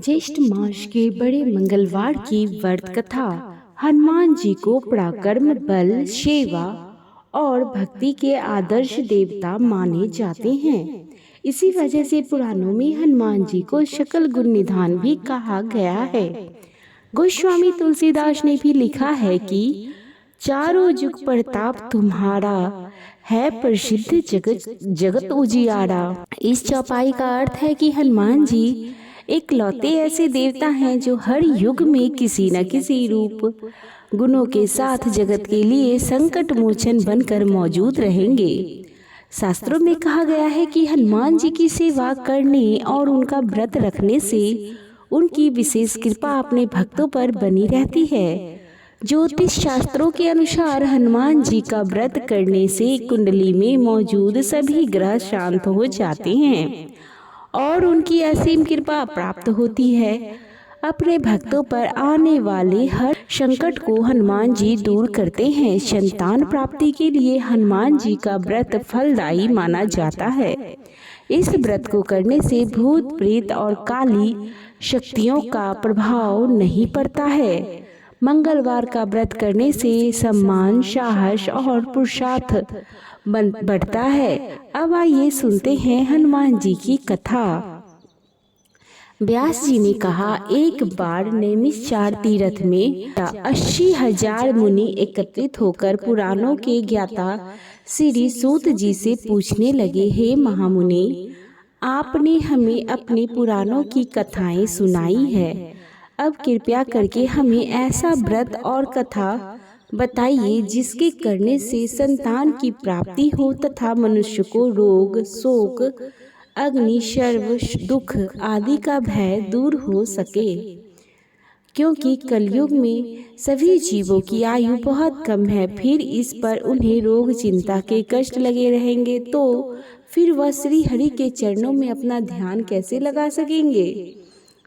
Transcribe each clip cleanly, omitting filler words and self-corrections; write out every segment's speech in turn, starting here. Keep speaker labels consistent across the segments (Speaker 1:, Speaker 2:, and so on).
Speaker 1: ज्येष्ठ मास के बड़े मंगलवार की व्रत कथा। हनुमान जी को पराक्रम, बल, सेवा और भक्ति के आदर्श देवता माने जाते हैं। इसी वजह से पुराणों में हनुमान जी को सकल गुण निधान भी कहा गया है। गोस्वामी तुलसीदास ने भी लिखा है कि चारों जुग प्रताप तुम्हारा है, प्रसिद्ध जगत जगत उजियारा। इस चौपाई का अर्थ है कि हनुमान जी एक लौते ऐसे देवता हैं जो हर युग में किसी न किसी रूप गुणों के साथ जगत के लिए संकट मोचन बनकर मौजूद रहेंगे। शास्त्रों में कहा गया है कि हनुमान जी की सेवा करने और उनका व्रत रखने से उनकी विशेष कृपा अपने भक्तों पर बनी रहती है। ज्योतिष शास्त्रों के अनुसार हनुमान जी का व्रत करने से कुंडली में मौजूद सभी ग्रह शांत हो जाते हैं और उनकी असीम कृपा प्राप्त होती है। अपने भक्तों पर आने वाले हर संकट को हनुमान जी दूर करते हैं। संतान प्राप्ति के लिए हनुमान जी का व्रत फलदायी माना जाता है। इस व्रत को करने से भूत, प्रेत और काली शक्तियों का प्रभाव नहीं पड़ता है। मंगलवार का व्रत करने से सम्मान, साहस और पुरुषार्थ बढ़ता है। अब आइए सुनते हैं हनुमान जी की कथा। व्यास जी ने कहा, एक बार नैमिषारण्य तीर्थ में 80,000 मुनि एकत्रित होकर पुराणों के ज्ञाता श्री सूत जी से पूछने लगे, हे महामुनि, आपने हमें अपने पुराणों की कथाएं सुनाई है, अब कृपया करके हमें ऐसा व्रत और कथा बताइए जिसके करने से संतान की प्राप्ति हो तथा मनुष्य को रोग, शोक, अग्नि, सर्व दुख आदि का भय दूर हो सके। क्योंकि कलयुग में सभी जीवों की आयु बहुत कम है, फिर इस पर उन्हें रोग, चिंता के कष्ट लगे रहेंगे तो फिर वह श्री हरि के चरणों में अपना ध्यान कैसे लगा सकेंगे।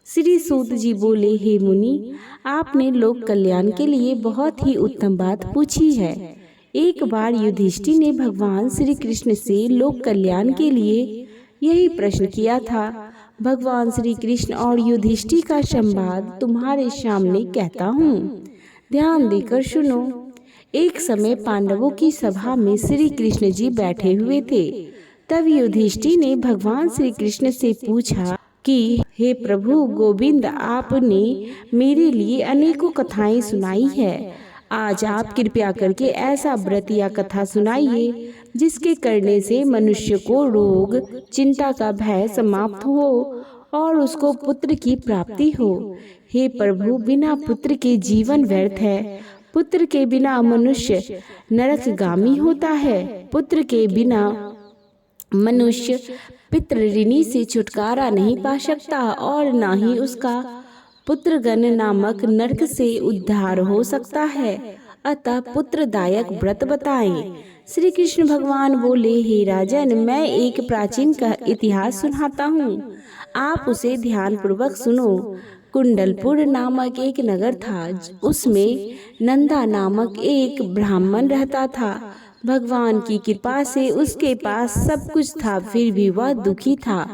Speaker 1: श्री सूत जी बोले, हे मुनि, आपने लोक कल्याण के लिए बहुत ही उत्तम बात पूछी है। एक बार युधिष्ठिर ने भगवान श्री कृष्ण से लोक कल्याण के लिए यही प्रश्न किया था। भगवान श्री कृष्ण और युधिष्ठिर का संवाद तुम्हारे सामने कहता हूँ, ध्यान देकर सुनो। एक समय पांडवों की सभा में श्री कृष्ण जी बैठे हुए थे। तब युधिष्ठिर ने भगवान श्री कृष्ण से पूछा कि हे प्रभु गोविंद, आपने मेरे लिए अनेकों कथाएं सुनाई है, आज आप कृपया करके ऐसा व्रत या कथा सुनाइए जिसके करने से मनुष्य को रोग, चिंता का भय समाप्त हो और उसको पुत्र की प्राप्ति हो। हे प्रभु, बिना पुत्र के जीवन व्यर्थ है। पुत्र के बिना मनुष्य नरकगामी होता है। पुत्र के बिना मनुष्य पितृऋणी से छुटकारा नहीं पा सकता और न ही उसका पुत्रगण नामक नरक से उद्धार हो सकता है। अतः पुत्रदायक व्रत बताएं। श्री कृष्ण भगवान बोले, हे राजन, मैं एक प्राचीन का इतिहास सुनाता हूँ, आप उसे ध्यान पूर्वक सुनो। कुंडलपुर नामक एक नगर था, उसमें नंदा नामक एक ब्राह्मण रहता था। भगवान की कृपा से उसके पास सब कुछ था, फिर भी वह दुखी था।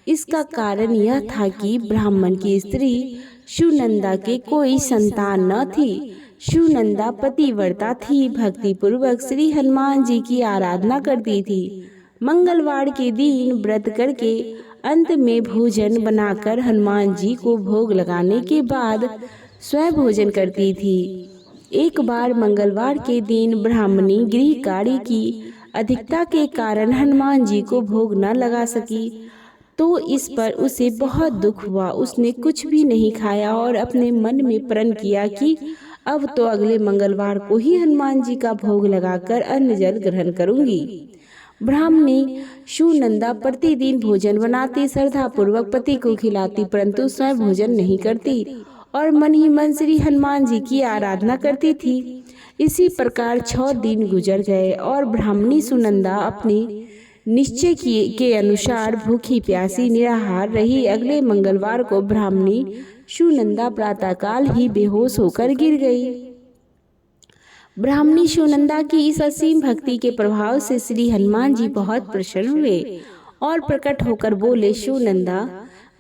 Speaker 1: इसका कारण यह था कि ब्राह्मण की स्त्री सुनंदा के कोई संतान न थी। सुनंदा पतिव्रता थी, भक्ति पूर्वक श्री हनुमान जी की आराधना करती थी। मंगलवार के दिन व्रत करके अंत में भोजन बनाकर हनुमान जी को भोग लगाने के बाद स्वयं भोजन करती थी। एक बार मंगलवार के दिन ब्राह्मणी गृह कार्य की अधिकता के कारण हनुमान जी को भोग न लगा सकी, तो इस पर उसे बहुत दुख हुआ। उसने कुछ भी नहीं खाया और अपने मन में प्रण किया कि अब तो अगले मंगलवार को ही हनुमान जी का भोग लगाकर अन्न जल ग्रहण करूंगी। ब्राह्मणी सुनंदा प्रतिदिन भोजन बनाती, श्रद्धा पूर्वक पति को खिलाती, परंतु स्वयं भोजन नहीं करती और मन ही मन श्री हनुमान जी की आराधना करती थी। इसी प्रकार 6 दिन गुजर गए और ब्राह्मणी सुनंदा अपनी निश्चय के अनुसार भूखी प्यासी निराहार रही। अगले मंगलवार को ब्राह्मणी सुनंदा प्रातःकाल ही बेहोश होकर गिर गई। ब्राह्मणी सुनंदा की इस असीम भक्ति के प्रभाव से श्री हनुमान जी बहुत प्रसन्न हुए और प्रकट होकर बोले, सुनंदा,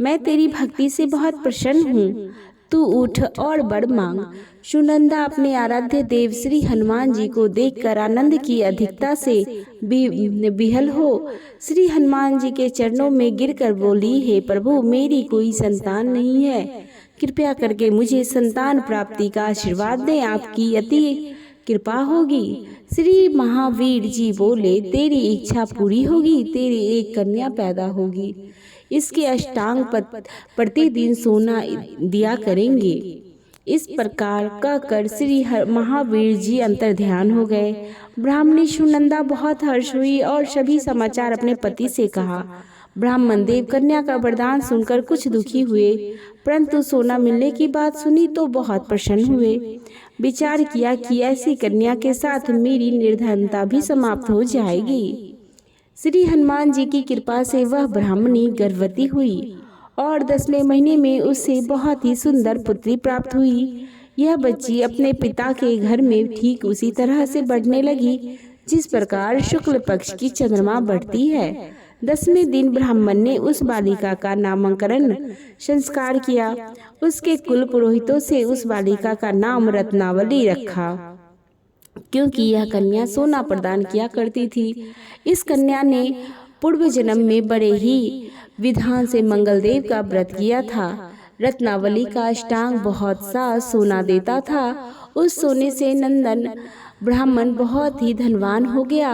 Speaker 1: मैं तेरी भक्ति से बहुत प्रसन्न हूँ। तू उठ और वर मांग। सुनंदा अपने आराध्य देव श्री हनुमान जी को देखकर आनंद की अधिकता से विह्वल हो श्री हनुमान जी के चरणों में गिरकर बोली, हे प्रभु, मेरी कोई संतान नहीं है, कृपया करके मुझे संतान प्राप्ति का आशीर्वाद दें, आपकी अति कृपा होगी। श्री महावीर जी बोले, तेरी इच्छा पूरी होगी, तेरी एक कन्या पैदा होगी, इसके अष्टांग प्रतिदिन सोना दिया करेंगे। इस प्रकार कहकर श्री महावीर जी अंतर ध्यान हो गए। ब्राह्मणी सुनंदा बहुत हर्ष हुई और सभी समाचार अपने पति से कहा। ब्राह्मण देव कन्या का वरदान सुनकर कुछ दुखी हुए, परंतु सोना मिलने की बात सुनी तो बहुत प्रसन्न हुए। विचार किया कि ऐसी कन्या के साथ मेरी निर्धनता भी समाप्त हो जाएगी। श्री हनुमान जी की कृपा से वह ब्राह्मणी गर्भवती हुई और 10वें महीने में उससे बहुत ही सुंदर पुत्री प्राप्त हुई। यह बच्ची अपने पिता के घर में ठीक उसी तरह से बढ़ने लगी जिस प्रकार शुक्ल पक्ष की चंद्रमा बढ़ती है। 10वें दिन ब्राह्मण ने उस बालिका का नामकरण संस्कार किया। उसके कुल पुरोहितों से उस बालिका का नाम रत्नावली रखा, क्योंकि यह कन्या सोना प्रदान किया करती थी। इस कन्या ने पूर्व जन्म में बड़े ही विधान से मंगलदेव का व्रत किया था। रत्नावली का अष्टांग बहुत सा सोना देता था। उस सोने से नंदन ब्राह्मण बहुत ही धनवान हो गया।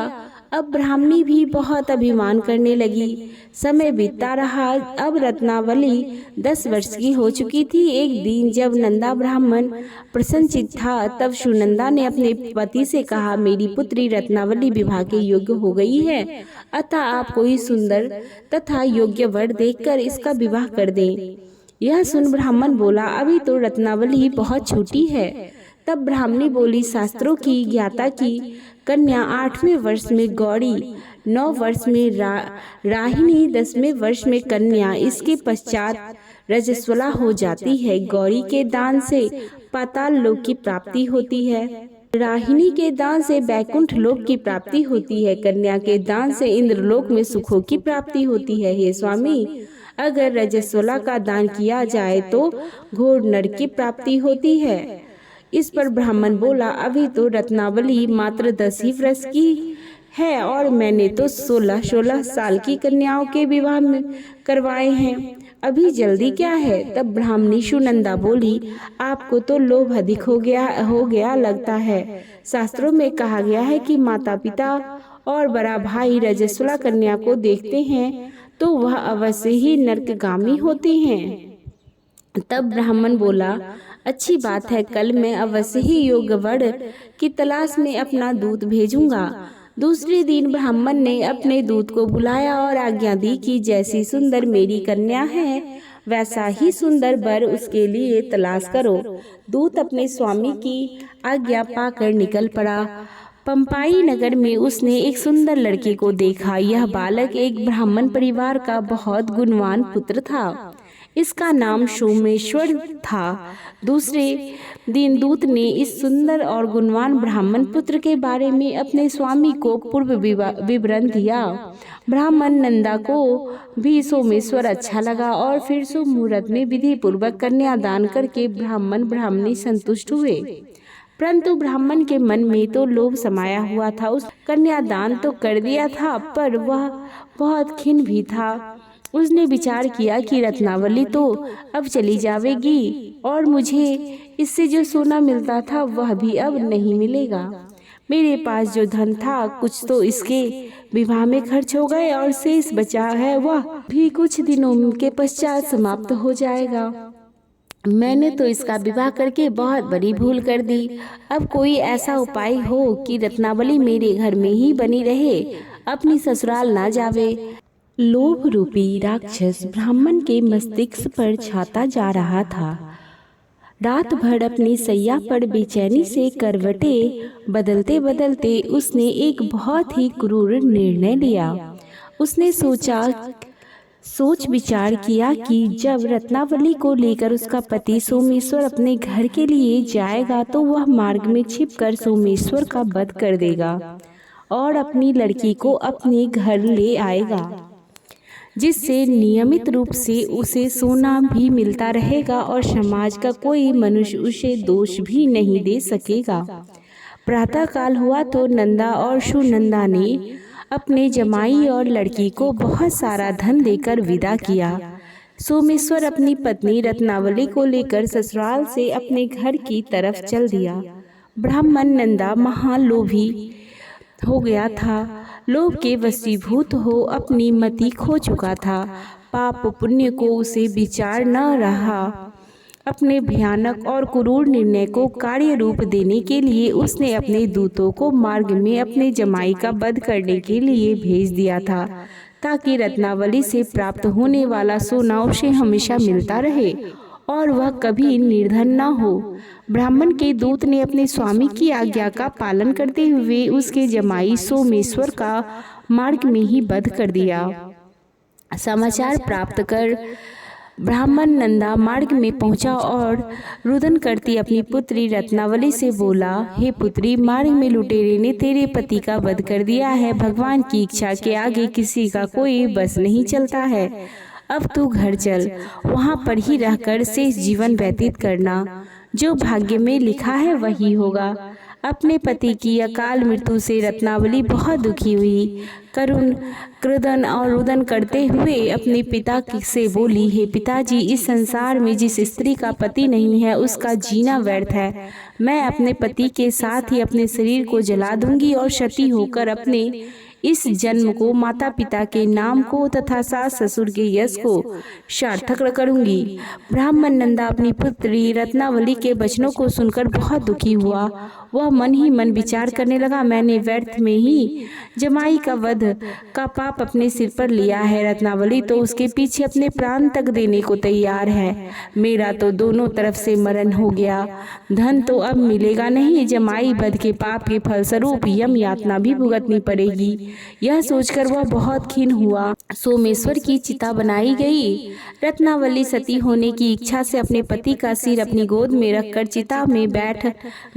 Speaker 1: अब ब्राह्मणी भी बहुत अभिमान करने लगी। समय बीतता रहा। अब रत्नावली 10 वर्ष की हो चुकी थी। एक दिन जब नंदा ब्राह्मण प्रसन्नचित्त था, तब सुनंदा ने अपने पति से कहा, मेरी पुत्री रत्नावली विवाह के योग्य हो गई है, अतः आप कोई सुंदर तथा योग्य वर देखकर इसका विवाह कर दें। यह सुन ब्राह्मण बोला, अभी तो रत्नावली बहुत छोटी है। तब ब्राह्मणी बोली, शास्त्रों की ज्ञाता की कन्या 8वें वर्ष में गौरी, 9 वर्ष में राहिणी, 10वें वर्ष में कन्या, इसके पश्चात रजस्वला हो जाती है। गौरी के दान से पाताल लोक की प्राप्ति होती है, राहिणी के दान से बैकुंठ लोक की प्राप्ति होती है, कन्या के दान से इंद्रलोक में सुखों की प्राप्ति होती है। हे स्वामी, अगर रजस्वला का दान किया जाए तो घोर नरक की प्राप्ति होती है। इस पर ब्राह्मण बोला, अभी तो रत्नावली मात्र 10 ही वर्ष की है और मैंने तो 16 साल की कन्याओं के विवाह में करवाए हैं, अभी जल्दी क्या है। तब ब्राह्मणी सुनंदा बोली, आपको तो लोभ अधिक हो गया लगता है। शास्त्रों में कहा गया है कि माता पिता और बड़ा भाई रजस्वला कन्या को देखते हैं तो वह अवश्य ही नरकगामी होते हैं। तब ब्राह्मण बोला, अच्छी बात है, कल मैं अवश्य ही योग्य वर की तलाश में अपना दूत भेजूंगा। दूसरे दिन ब्राह्मण ने अपने दूत को बुलाया और आज्ञा दी कि जैसी सुंदर मेरी कन्या है वैसा ही सुंदर वर उसके लिए तलाश करो। दूत अपने स्वामी की आज्ञा पाकर निकल पड़ा। पंपाई नगर में उसने एक सुंदर लड़के को देखा। यह बालक एक ब्राह्मण परिवार का बहुत गुणवान पुत्र था। इसका नाम सोमेश्वर था। दूसरे दिन दूत ने इस सुंदर और गुणवान ब्राह्मण पुत्र के बारे में अपने स्वामी को पूर्व विवरण दिया। ब्राह्मण नंदा को भी सोमेश्वर अच्छा लगा और फिर शुभ मुहूर्त में विधि पूर्वक कन्यादान करके ब्राह्मण ब्राह्मणी संतुष्ट हुए। परंतु ब्राह्मण के मन में तो लोभ समाया हुआ था। उस कन्यादान तो कर दिया था, पर वह बहुत खिन्न भी था। उसने विचार किया कि रत्नावली तो अब चली जाएगी और मुझे इससे जो सोना मिलता था वह भी अब नहीं मिलेगा। मेरे पास जो धन था कुछ तो इसके विवाह में खर्च हो गए और शेष बचा है वह भी कुछ दिनों के पश्चात समाप्त हो जाएगा। मैंने तो इसका विवाह करके बहुत बड़ी भूल कर दी। अब कोई ऐसा उपाय हो कि रत्नावली मेरे घर में ही बनी रहे, अपनी ससुराल ना जावे। लोभ रूपी राक्षस ब्राह्मण के मस्तिष्क पर छाता जा रहा था। रात भर अपनी सैया पर बेचैनी से करवटें बदलते बदलते उसने एक बहुत ही क्रूर निर्णय लिया। उसने सोच विचार किया कि जब रत्नावली को लेकर उसका पति सोमेश्वर अपने घर के लिए जाएगा तो वह मार्ग में छिपकर सोमेश्वर का वध कर देगा और अपनी लड़की को अपने घर ले आएगा। जिससे नियमित रूप से उसे सोना भी मिलता रहेगा और समाज का कोई मनुष्य उसे दोष भी नहीं दे सकेगा। प्रातःकाल हुआ तो नंदा और सुनंदा ने अपने जमाई और लड़की को बहुत सारा धन देकर विदा किया। सोमेश्वर अपनी पत्नी रत्नावली को लेकर ससुराल से अपने घर की तरफ चल दिया। ब्राह्मण नंदा महालोभी हो गया था। लोभ के वशीभूत हो अपनी मति खो चुका था। पाप पुण्य को उसे विचार न रहा। अपने भयानक और क्रूर निर्णय को कार्य रूप देने के लिए उसने अपने दूतों को मार्ग में अपने जमाई का वध करने के लिए भेज दिया था, ताकि रत्नावली से प्राप्त होने वाला सोना उसे हमेशा मिलता रहे और वह कभी निर्धन न हो। ब्राह्मण के दूत ने अपने स्वामी की आज्ञा का पालन करते हुए उसके जमाई सोमेश्वर का मार्ग में ही वध कर दिया। समाचार प्राप्त कर ब्राह्मण नंदा मार्ग में पहुंचा और रुदन करती अपनी पुत्री रत्नावली से बोला, हे पुत्री, मार्ग में लुटेरे ने तेरे पति का वध कर दिया है। भगवान की इच्छा के आगे किसी का कोई बस नहीं चलता है। अब तू घर चल, वहां पर ही रहकर शेष जीवन व्यतीत करना। जो भाग्य में लिखा है वही होगा। अपने पति की अकाल मृत्यु से रत्नावली बहुत दुखी हुई। करुण क्रोधन और रुदन करते हुए अपने पिता से बोली, हे पिताजी, इस संसार में जिस स्त्री का पति नहीं है उसका जीना व्यर्थ है। मैं अपने पति के साथ ही अपने शरीर को जला दूंगी और सती होकर अपने इस जन्म को, माता पिता के नाम को तथा सास ससुर के यश को सार्थक करूंगी। ब्राह्मण नंदा अपनी पुत्री रत्नावली के वचनों को सुनकर बहुत दुखी हुआ। वह मन ही मन विचार करने लगा, मैंने व्यर्थ में ही जमाई का वध का पाप अपने सिर पर लिया है। रत्नावली तो उसके पीछे अपने प्राण तक देने को तैयार है। मेरा तो दोनों तरफ से मरण हो गया। धन तो अब मिलेगा नहीं, जमाई वध के पाप के फलस्वरूप यम यातना भी भुगतनी पड़ेगी। यह सोचकर वह बहुत खिन्न हुआ। सोमेश्वर की चिता बनाई गई। रत्नावली सती होने की इच्छा से अपने पति का सिर अपनी गोद में रखकर चिता में बैठ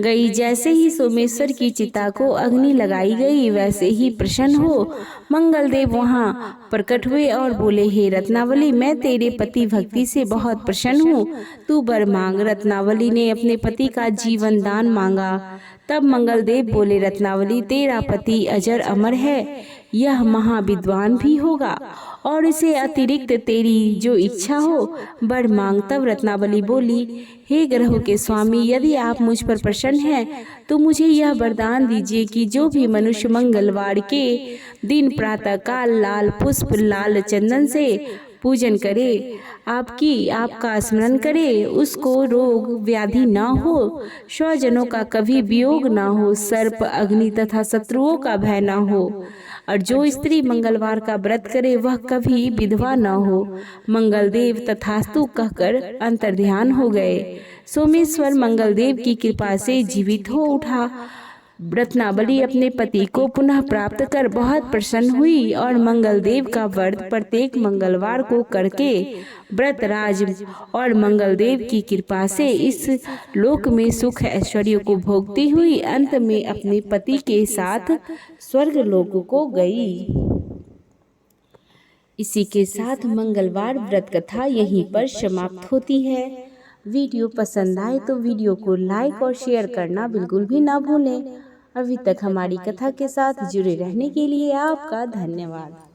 Speaker 1: गई। जैसे ही सोमेश्वर की चिता को अग्नि लगाई गई, वैसे ही प्रसन्न हो मंगलदेव वहां प्रकट हुए और बोले, हे रत्नावली, मैं तेरे पति भक्ति से बहुत प्रसन्न हूँ, तू वर मांग। रत्नावली ने अपने पति का जीवन दान मांगा। तब मंगलदेव बोले, रत्नावली, तेरा पति अजर अमर है, यह महाविद्वान भी होगा और इसे अतिरिक्त तेरी जो इच्छा हो वर मांग। तब रत्नावली बोली, हे ग्रहों के स्वामी, यदि आप मुझ पर प्रसन्न हैं तो मुझे यह वरदान दीजिए कि जो भी मनुष्य मंगलवार के दिन प्रातः काल लाल पुष्प लाल चंदन से पूजन करे, आपका स्मरण करे, उसको रोग व्याधि न हो, स्वजनों का कभी वियोग न हो, सर्प अग्नि तथा शत्रुओं का भय न हो, और जो स्त्री मंगलवार का व्रत करे वह कभी विधवा न हो। मंगलदेव तथास्तु कहकर अंतर्ध्यान हो गए। सोमेश्वर मंगलदेव की कृपा से जीवित हो उठा। रत्नावली अपने पति को पुनः प्राप्त कर बहुत प्रसन्न हुई और मंगलदेव का व्रत प्रत्येक मंगलवार को करके व्रतराज और मंगलदेव की कृपा से इस लोक में सुख ऐश्वर्य को भोगती हुई अंत में अपने पति के साथ स्वर्ग लोक को गई। इसी के साथ मंगलवार व्रत कथा यहीं पर समाप्त होती है। वीडियो पसंद आए तो वीडियो को लाइक और शेयर करना बिल्कुल भी ना भूलें। अभी तक हमारी कथा के साथ जुड़े रहने के लिए आपका धन्यवाद।